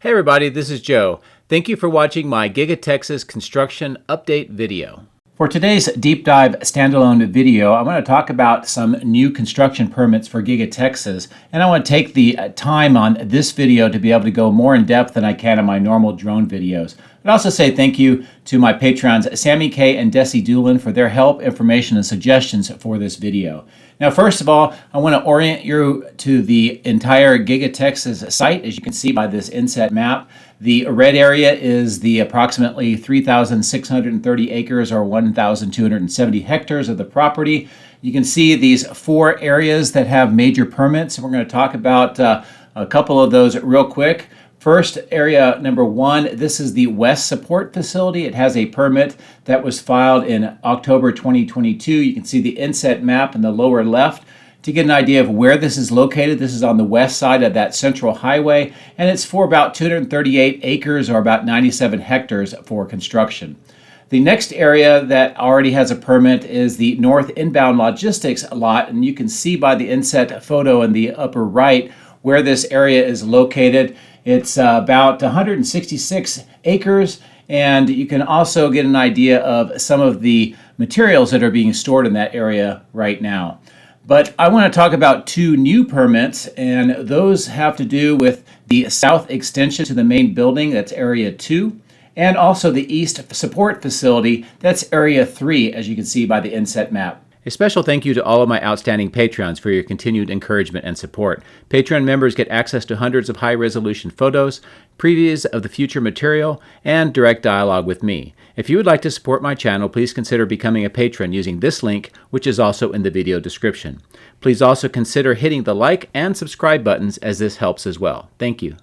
Hey everybody, this is Joe. Thank you for watching my Giga-Texas construction update video. For today's deep dive standalone video, I want to talk about some new construction permits for Giga-Texas, and I want to take the time on this video to be able to go more in depth than I can in my normal drone videos. I'd also say thank you to my patrons Sammy K and Desi Doolin for their help, information, and suggestions for this video. Now, first of all, I want to orient you to the entire Giga-Texas site. As you can see by this inset map, the red area is the approximately 3,630 acres or 1,270 hectares of the property. You can see these four areas that have major permits. We're going to talk about a couple of those real quick. First, area number one, this is the West Support Facility. It has a permit that was filed in October 2022. You can see the inset map in the lower left. To get an idea of where this is located, this is on the west side of that central highway, and it's for about 238 acres or about 97 hectares for construction. The next area that already has a permit is the North Inbound Logistics lot, and you can see by the inset photo in the upper right where this area is located. It's about 166 acres, and you can also get an idea of some of the materials that are being stored in that area right now. But I want to talk about two new permits, and those have to do with the south extension to the main building, that's Area 2, and also the East Support Facility, that's Area 3, as you can see by the inset map. A special thank you to all of my outstanding patrons for your continued encouragement and support. Patreon members get access to hundreds of high-resolution photos, previews of the future material, and direct dialogue with me. If you would like to support my channel, please consider becoming a patron using this link, which is also in the video description. Please also consider hitting the like and subscribe buttons, as this helps as well. Thank you.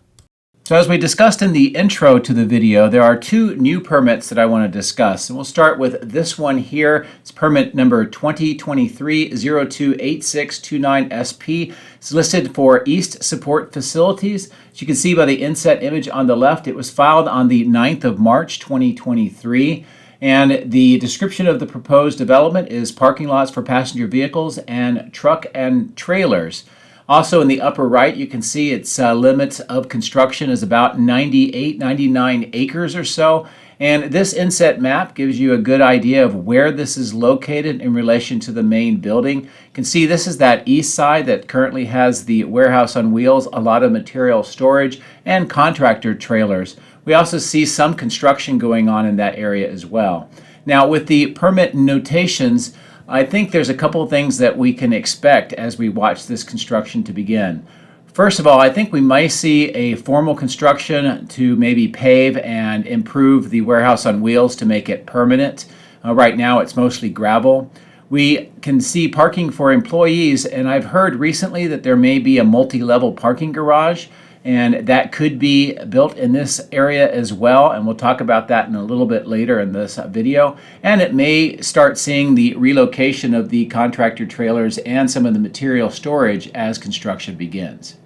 So as we discussed in the intro to the video, there are two new permits that I want to discuss. And we'll start with this one here. It's permit number 2023-028629SP. It's listed for East Support Facilities. As you can see by the inset image on the left, it was filed on the 9th of March 2023. And the description of the proposed development is parking lots for passenger vehicles and truck and trailers. Also in the upper right, you can see its limits of construction is about 99 acres or so. And this inset map gives you a good idea of where this is located in relation to the main building. You can see this is that east side that currently has the warehouse on wheels, a lot of material storage, and contractor trailers. We also see some construction going on in that area as well. Now, with the permit notations, I think there's a couple of things that we can expect as we watch this construction to begin. First of all, I think we might see a formal construction to maybe pave and improve the warehouse on wheels to make it permanent. Right now it's mostly gravel. We can see parking for employees, and I've heard recently that there may be a multi-level parking garage, and that could be built in this area as well, and we'll talk about that in a little bit later in this video. And it may start seeing the relocation of the contractor trailers and some of the material storage as construction begins.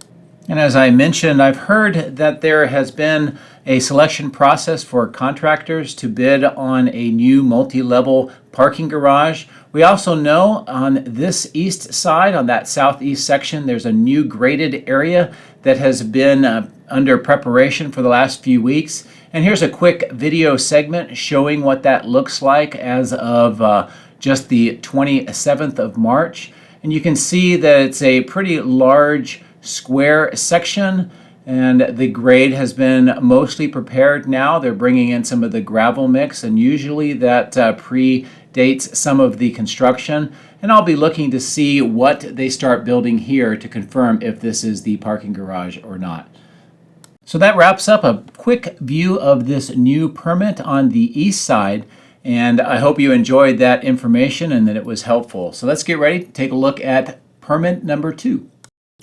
And as I mentioned, I've heard that there has been a selection process for contractors to bid on a new multi-level parking garage. We also know on this east side, on that southeast section, there's a new graded area that has been under preparation for the last few weeks. And here's a quick video segment showing what that looks like as of just the 27th of March. And you can see that it's a pretty large square section, and the grade has been mostly prepared now. They're bringing in some of the gravel mix, and usually that predates some of the construction. And I'll be looking to see what they start building here to confirm if this is the parking garage or not. So that wraps up a quick view of this new permit on the east side, and I hope you enjoyed that information and that it was helpful. So let's get ready to take a look at permit number 2.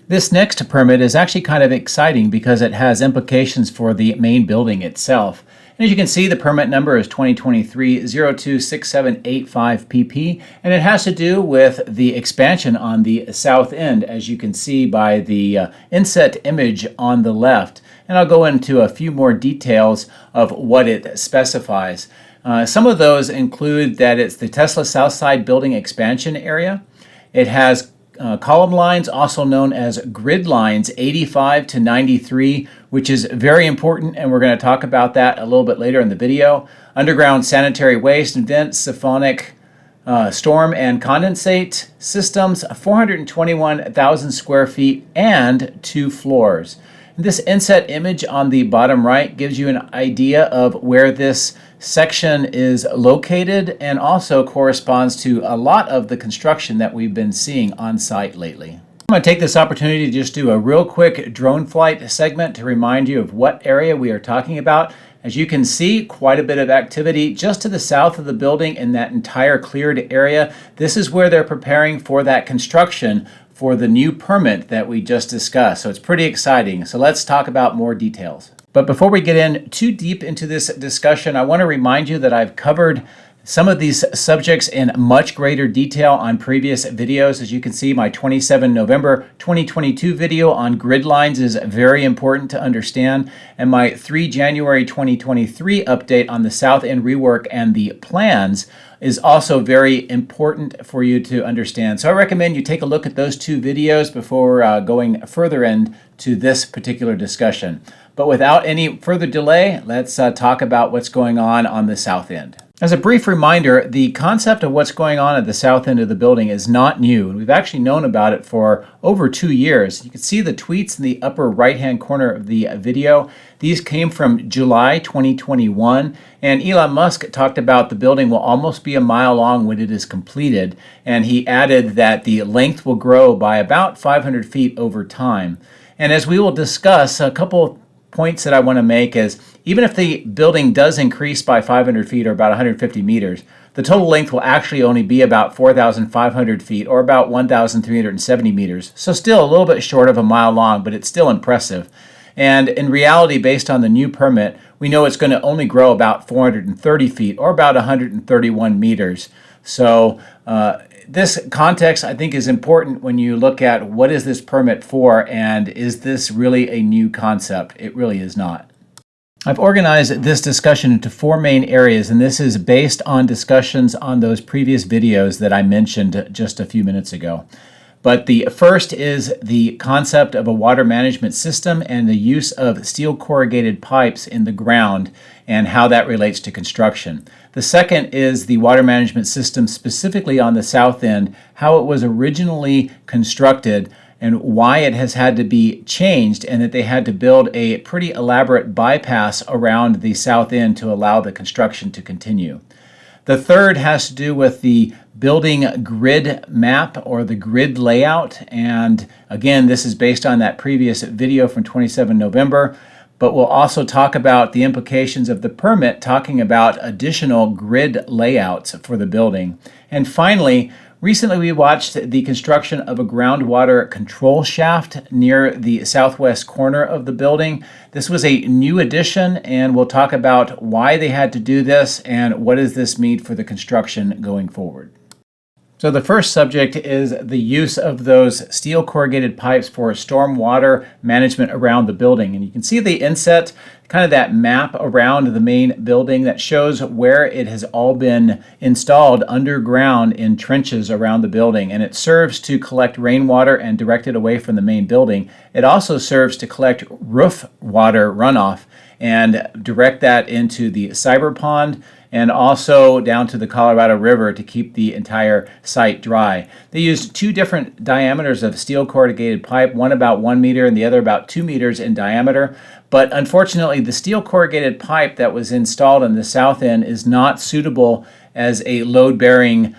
This next permit is actually kind of exciting because it has implications for the main building itself. And as you can see, the permit number is 2023-026785PP, and it has to do with the expansion on the south end, as you can see by the inset image on the left. And I'll go into a few more details of what it specifies. Some of those include that it's the Tesla Southside building expansion area. It has column lines, also known as grid lines 85 to 93, which is very important, and we're going to talk about that a little bit later in the video. Underground sanitary waste and vents, siphonic storm and condensate systems, 421,000 square feet and 2 floors. This inset image on the bottom right gives you an idea of where this section is located and also corresponds to a lot of the construction that we've been seeing on site lately. I'm going to take this opportunity to just do a real quick drone flight segment to remind you of what area we are talking about. As you can see, quite a bit of activity just to the south of the building in that entire cleared area. This is where they're preparing for that construction for the new permit that we just discussed. So it's pretty exciting. So let's talk about more details. But before we get in too deep into this discussion, I want to remind you that I've covered some of these subjects in much greater detail on previous videos. As you can see, my 27 November 2022 video on grid lines is very important to understand, and my 3 January 2023 update on the South End rework and the plans is also very important for you to understand. So I recommend you take a look at those 2 videos before going further into this particular discussion. But without any further delay, let's talk about what's going on the South End. As a brief reminder, the concept of what's going on at the south end of the building is not new, and we've actually known about it for over 2 years. You can see the tweets in the upper right-hand corner of the video. These came from July 2021, and Elon Musk talked about the building will almost be a mile long when it is completed, and he added that the length will grow by about 500 feet over time. And as we will discuss, a couple points that I want to make is, even if the building does increase by 500 feet or about 150 meters, the total length will actually only be about 4,500 feet or about 1,370 meters. So still a little bit short of a mile long, but it's still impressive. And in reality, based on the new permit, we know it's going to only grow about 430 feet or about 131 meters. So this context, I think, is important when you look at what is this permit for, and is this really a new concept? It really is not. I've organized this discussion into 4 main areas, and this is based on discussions on those previous videos that I mentioned just a few minutes ago. But the first is the concept of a water management system and the use of steel corrugated pipes in the ground and how that relates to construction. The second is the water management system specifically on the south end, how it was originally constructed and why it has had to be changed, and that they had to build a pretty elaborate bypass around the south end to allow the construction to continue. The third has to do with the building grid map or the grid layout, and again, this is based on that previous video from 27 November, but we'll also talk about the implications of the permit, talking about additional grid layouts for the building. And finally, recently we watched the construction of a groundwater control shaft near the southwest corner of the building. This was a new addition, and we'll talk about why they had to do this and what does this mean for the construction going forward. So the first subject is the use of those steel corrugated pipes for stormwater management around the building. And you can see the inset, kind of that map around the main building that shows where it has all been installed underground in trenches around the building. And it serves to collect rainwater and direct it away from the main building. It also serves to collect roof water runoff and direct that into the cyber pond and also down to the Colorado River to keep the entire site dry. They used 2 different diameters of steel corrugated pipe, one about 1 meter and the other about 2 meters in diameter. But unfortunately, the steel corrugated pipe that was installed in the south end is not suitable as a load-bearing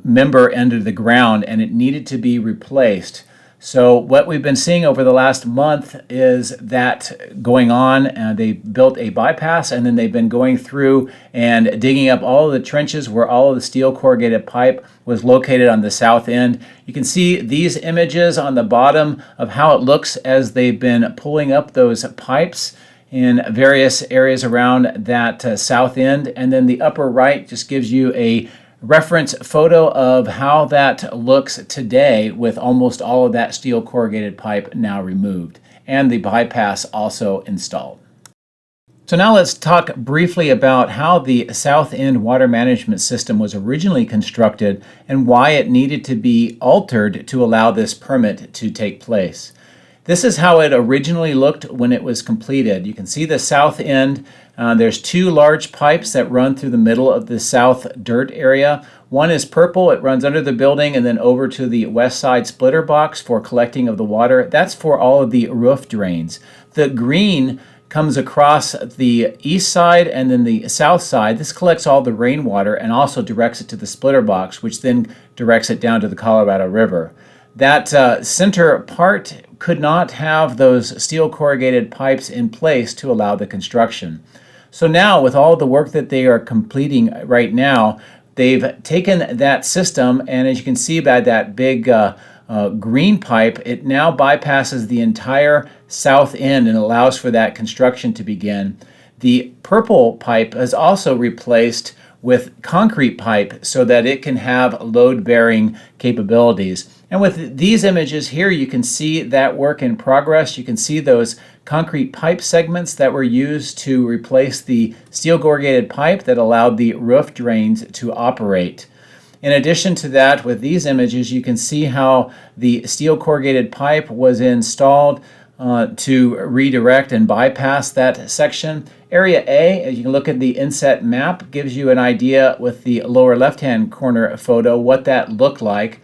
member under the ground, and it needed to be replaced. So what we've been seeing over the last month is that going on, they built a bypass, and then they've been going through and digging up all of the trenches where all of the steel corrugated pipe was located on the south end. You can see these images on the bottom of how it looks as they've been pulling up those pipes in various areas around that south end. And then the upper right just gives you a reference photo of how that looks today with almost all of that steel corrugated pipe now removed and the bypass also installed. So now let's talk briefly about how the South End water management system was originally constructed and why it needed to be altered to allow this permit to take place. This is how it originally looked when it was completed. You can see the south end. There's two large pipes that run through the middle of the south dirt area. One is purple, it runs under the building and then over to the west side splitter box for collecting of the water. That's for all of the roof drains. The green comes across the east side and then the south side. This collects all the rainwater and also directs it to the splitter box, which then directs it down to the Colorado River. That center part could not have those steel corrugated pipes in place to allow the construction. So now, with all the work that they are completing right now, they've taken that system, and as you can see by that big green pipe, it now bypasses the entire south end and allows for that construction to begin. The purple pipe is also replaced with concrete pipe so that it can have load-bearing capabilities. And with these images here, you can see that work in progress. You can see those concrete pipe segments that were used to replace the steel corrugated pipe that allowed the roof drains to operate. In addition to that, with these images, you can see how the steel corrugated pipe was installed to redirect and bypass that section. Area A, as you can look at the inset map, gives you an idea with the lower left-hand corner photo what that looked like.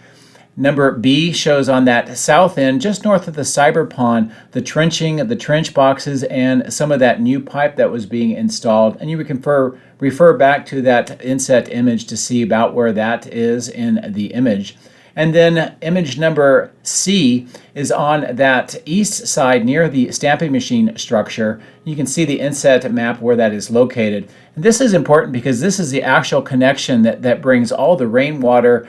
Number B shows on that south end, just north of the cyber pond, the trenching, the trench boxes, and some of that new pipe that was being installed. And you can refer back to that inset image to see about where that is in the image. And then image number C is on that east side near the stamping machine structure. You can see the inset map where that is located. And this is important because this is the actual connection that brings all the rainwater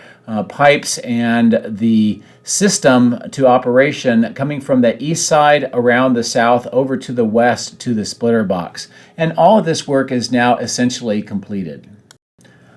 pipes and the system to operation coming from the east side around the south over to the west to the splitter box. And all of this work is now essentially completed.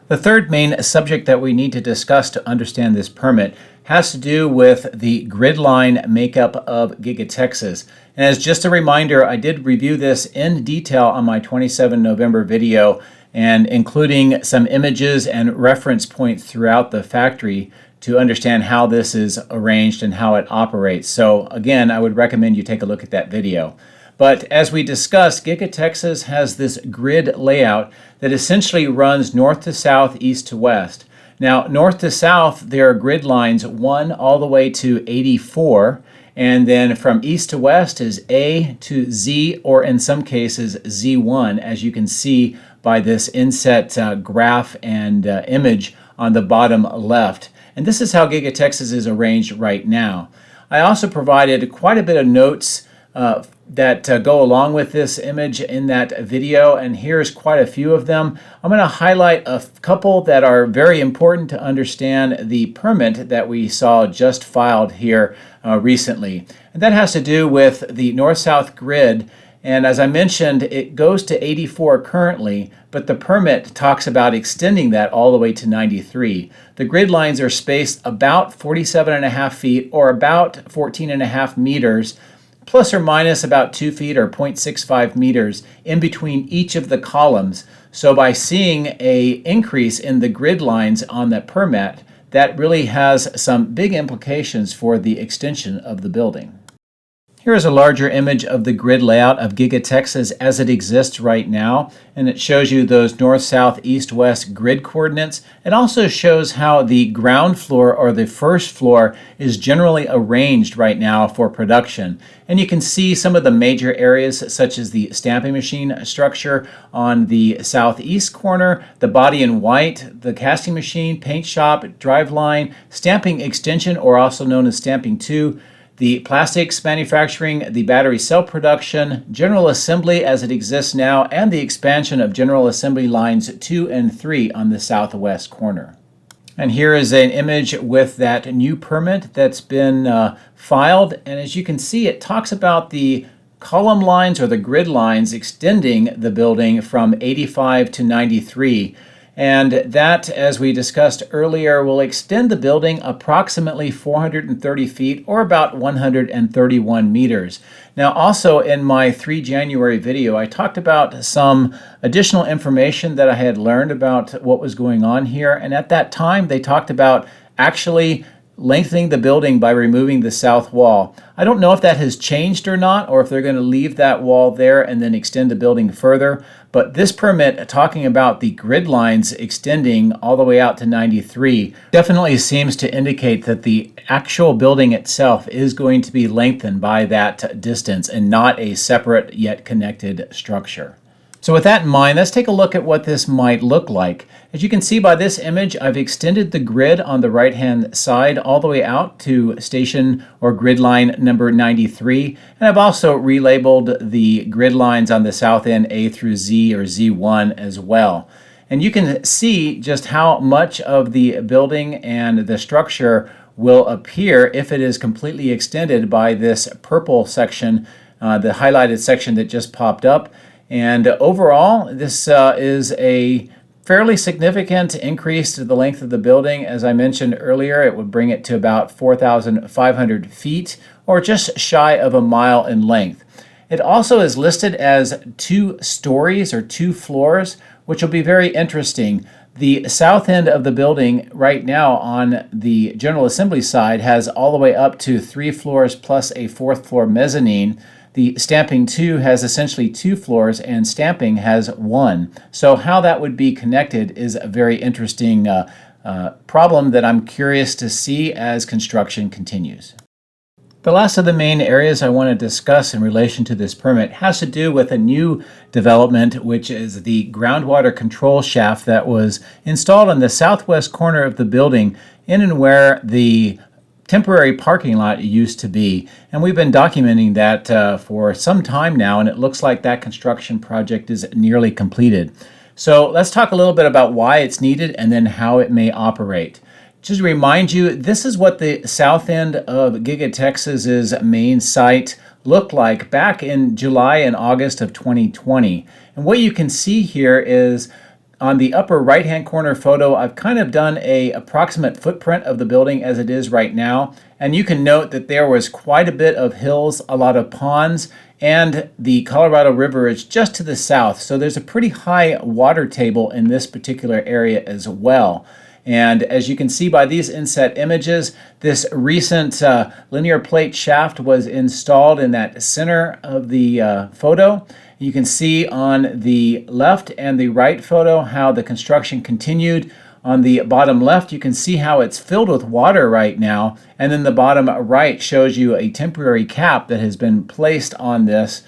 The third main subject that we need to discuss to understand this permit has to do with the grid line makeup of Giga-Texas. And as just a reminder, I did review this in detail on my 27 November video, and including some images and reference points throughout the factory to understand how this is arranged and how it operates. So again, I would recommend you take a look at that video. But as we discussed, Giga-Texas has this grid layout that essentially runs north to south, east to west. Now, north to south, there are grid lines 1 all the way to 84, and then from east to west is A to Z, or in some cases Z1, as you can see by this inset graph and image on the bottom left. And this is how Giga-Texas is arranged right now. I also provided quite a bit of notes that go along with this image in that video, and here's quite a few of them. I'm going to highlight a couple that are very important to understand the permit that we saw just filed here recently. And that has to do with the north-south grid. And as I mentioned, it goes to 84 currently, but the permit talks about extending that all the way to 93. The grid lines are spaced about 47.5 feet or about 14.5 meters, plus or minus about 2 feet or 0.65 meters in between each of the columns. So by seeing an increase in the grid lines on the permit, that really has some big implications for the extension of the building. Here is a larger image of the grid layout of Giga-Texas as it exists right now, and it shows you those north, south, east, west grid coordinates. It also shows how the ground floor or the first floor is generally arranged right now for production. And you can see some of the major areas such as the stamping machine structure on the southeast corner, the body in white, the casting machine, paint shop, driveline, stamping extension, or also known as stamping 2, the plastics manufacturing, the battery cell production, general assembly as it exists now, and the expansion of general assembly lines 2 and 3 on the southwest corner. And here is an image with that new permit that's been filed. And as you can see, it talks about the column lines or the grid lines extending the building from 85 to 93. And that, as we discussed earlier, will extend the building approximately 430 feet or about 131 meters. Now, also in my 3 January video, I talked about some additional information that I had learned about what was going on here. And at that time, they talked about actually lengthening the building by removing the south wall. I don't know if that has changed or not, or if they're going to leave that wall there and then extend the building further. But this permit, talking about the grid lines extending all the way out to 93, definitely seems to indicate that the actual building itself is going to be lengthened by that distance and not a separate yet connected structure. So with that in mind, let's take a look at what this might look like. As you can see by this image, I've extended the grid on the right-hand side all the way out to station or grid line number 93. And I've also relabeled the grid lines on the south end A through Z or Z1 as well. And you can see just how much of the building and the structure will appear if it is completely extended by this purple section, the highlighted section that just popped up. And overall, this is a fairly significant increase to the length of the building. As I mentioned earlier, it would bring it to about 4,500 feet, or just shy of a mile in length. It also is listed as 2 stories or 2 floors, which will be very interesting. The south end of the building right now on the General Assembly side has all the way up to 3 floors plus a 4th floor mezzanine. The stamping 2 has essentially 2 floors and stamping has 1. So how that would be connected is a very interesting problem that I'm curious to see as construction continues. The last of the main areas I want to discuss in relation to this permit has to do with a new development, which is the groundwater control shaft that was installed in the southwest corner of the building in and where the temporary parking lot used to be. And we've been documenting that for some time now, and it looks like that construction project is nearly completed. So let's talk a little bit about why it's needed and then how it may operate. Just to remind you, this is what the south end of Giga-Texas's main site looked like back in July and August of 2020. And what you can see here is on the upper right-hand corner photo, I've kind of done an approximate footprint of the building as it is right now. And you can note that there was quite a bit of hills, a lot of ponds, and the Colorado River is just to the south. So there's a pretty high water table in this particular area as well. And as you can see by these inset images, this recent linear plate shaft was installed in that center of the photo. You can see on the left and the right photo how the construction continued. On the bottom left, you can see how it's filled with water right now. And then the bottom right shows you a temporary cap that has been placed on this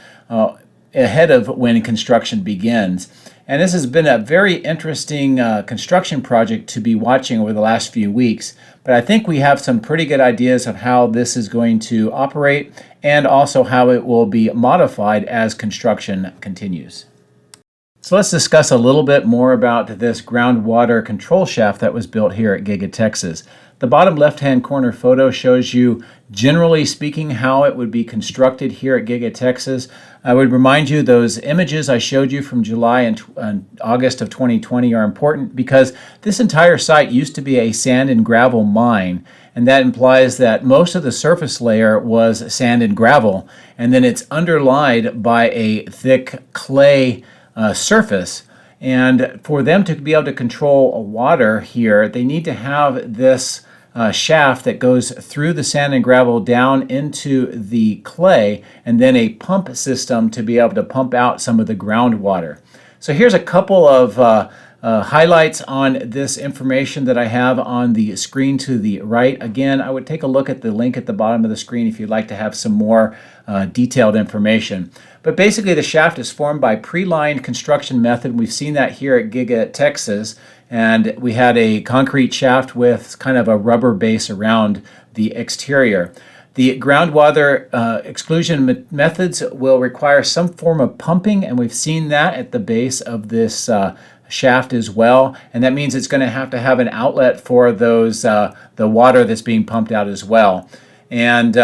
ahead of when construction begins. And this has been a very interesting construction project to be watching over the last few weeks. But I think we have some pretty good ideas of how this is going to operate and also how it will be modified as construction continues. So let's discuss a little bit more about this groundwater control shaft that was built here at Giga-Texas. The bottom left-hand corner photo shows you, generally speaking, how it would be constructed here at Giga-Texas. I would remind you those images I showed you from July and August of 2020 are important because this entire site used to be a sand and gravel mine, and that implies that most of the surface layer was sand and gravel, and then it's underlined by a thick clay surface. And for them to be able to control water here, they need to have this shaft that goes through the sand and gravel down into the clay, and then a pump system to be able to pump out some of the groundwater. So here's a couple of highlights on this information that I have on the screen to the right. Again, I would take a look at the link at the bottom of the screen if you'd like to have some more detailed information. But basically the shaft is formed by pre-lined construction method. We've seen that here at Giga-Texas, and we had a concrete shaft with kind of a rubber base around the exterior. The groundwater exclusion methods will require some form of pumping, and we've seen that at the base of this shaft as well, and that means it's going to have an outlet for those the water that's being pumped out as well. And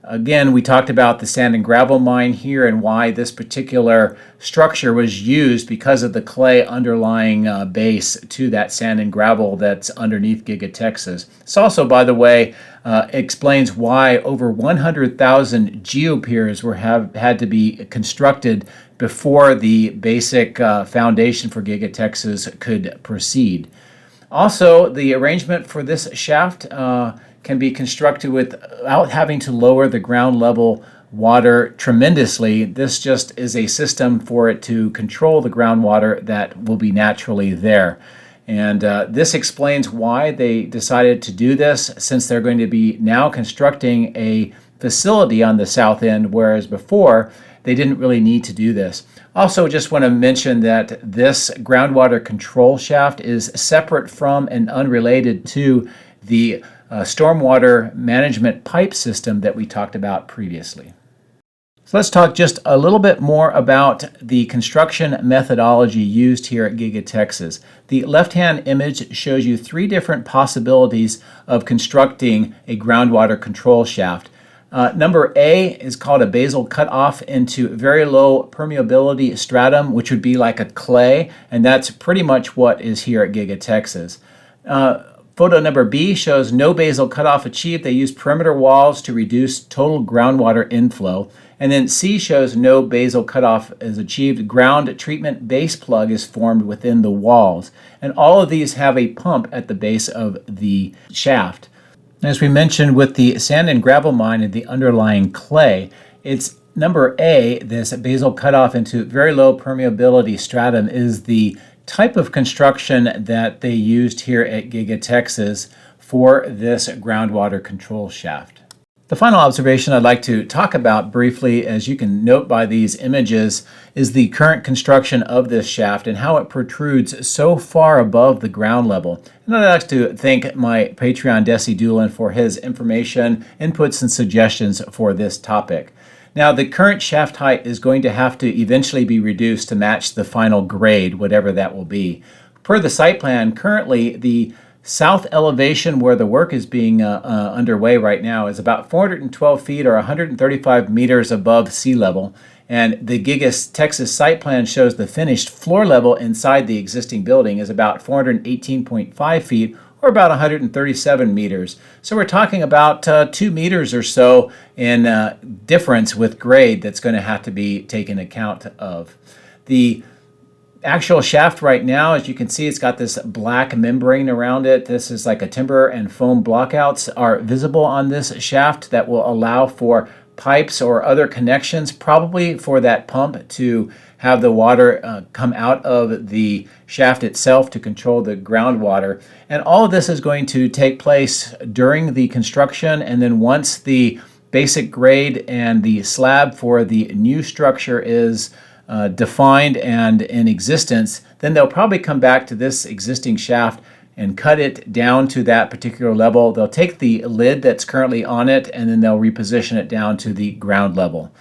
again, we talked about the sand and gravel mine here and why this particular structure was used because of the clay underlying base to that sand and gravel that's underneath Giga-Texas. This also, by the way, explains why over 100,000 geopiers had to be constructed before the basic foundation for Giga-Texas could proceed. Also, the arrangement for this shaft can can be constructed without having to lower the ground level water tremendously. This just is a system for it to control the groundwater that will be naturally there. And this explains why they decided to do this, since they're going to be now constructing a facility on the south end, whereas before they didn't really need to do this. Also, just want to mention that this groundwater control shaft is separate from and unrelated to the stormwater management pipe system that we talked about previously. So let's talk just a little bit more about the construction methodology used here at Giga-Texas. The left-hand image shows you 3 different possibilities of constructing a groundwater control shaft. Number A is called a basal cutoff into very low permeability stratum, which would be like a clay, and that's pretty much what is here at Giga-Texas. Photo number B shows no basal cutoff achieved. They use perimeter walls to reduce total groundwater inflow. And then C shows no basal cutoff is achieved. Ground treatment base plug is formed within the walls. And all of these have a pump at the base of the shaft. As we mentioned with the sand and gravel mine and the underlying clay, it's number A, this basal cutoff into very low permeability stratum, is the type of construction that they used here at Giga-Texas for this groundwater control shaft. The final observation I'd like to talk about briefly, as you can note by these images, is the current construction of this shaft and how it protrudes so far above the ground level. And I'd like to thank my Patreon, Desi Doolin, for his information, inputs, and suggestions for this topic. Now, the current shaft height is going to have to eventually be reduced to match the final grade, whatever that will be. Per the site plan, currently the south elevation where the work is being underway right now is about 412 feet or 135 meters above sea level. And the Giga-Texas site plan shows the finished floor level inside the existing building is about 418.5 feet or about 137 meters. So we're talking about 2 meters or so in difference with grade that's going to have to be taken account of. The actual shaft right now, as you can see, it's got this black membrane around it. This is like a timber and foam blockouts are visible on this shaft that will allow for pipes or other connections, probably for that pump to have the water come out of the shaft itself to control the groundwater. And all of this is going to take place during the construction, and then once the basic grade and the slab for the new structure is defined and in existence, then they'll probably come back to this existing shaft and cut it down to that particular level. They'll take the lid that's currently on it and then they'll reposition it down to the ground level.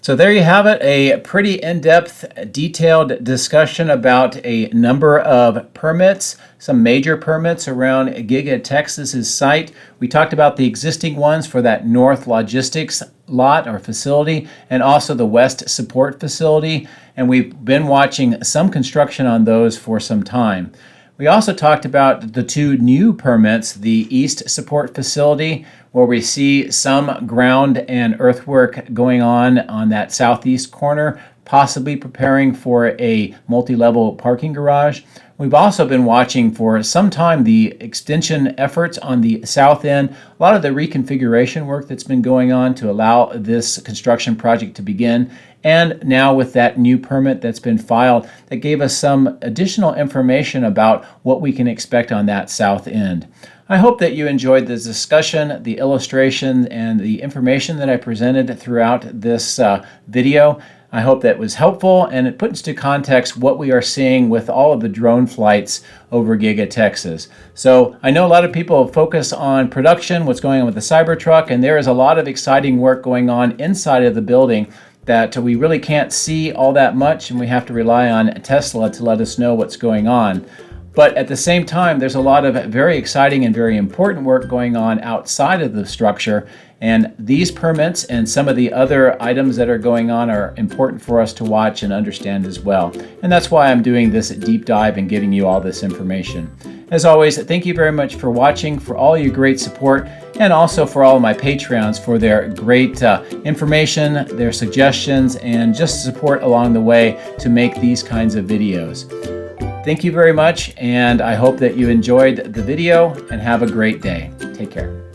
So there you have it, a pretty in-depth, detailed discussion about a number of permits, some major permits around Giga-Texas' site. We talked about the existing ones for that North Logistics lot or facility and also the West Support Facility, and we've been watching some construction on those for some time. We also talked about the 2 new permits, the East Support Facility, where we see some ground and earthwork going on that southeast corner, possibly preparing for a multi-level parking garage. We've also been watching for some time the extension efforts on the south end, a lot of the reconfiguration work that's been going on to allow this construction project to begin. And now with that new permit that's been filed, that gave us some additional information about what we can expect on that south end. I hope that you enjoyed this discussion, the illustration, and the information that I presented throughout this video. I hope that was helpful and it puts into context what we are seeing with all of the drone flights over Giga-Texas. So I know a lot of people focus on production, what's going on with the Cybertruck, and there is a lot of exciting work going on inside of the building that we really can't see all that much, and we have to rely on Tesla to let us know what's going on. But at the same time, there's a lot of very exciting and very important work going on outside of the structure, and these permits and some of the other items that are going on are important for us to watch and understand as well. And that's why I'm doing this deep dive and giving you all this information. As always, thank you very much for watching, for all your great support, and also for all of my Patreons for their great information, their suggestions, and just support along the way to make these kinds of videos. Thank you very much, and I hope that you enjoyed the video and have a great day. Take care.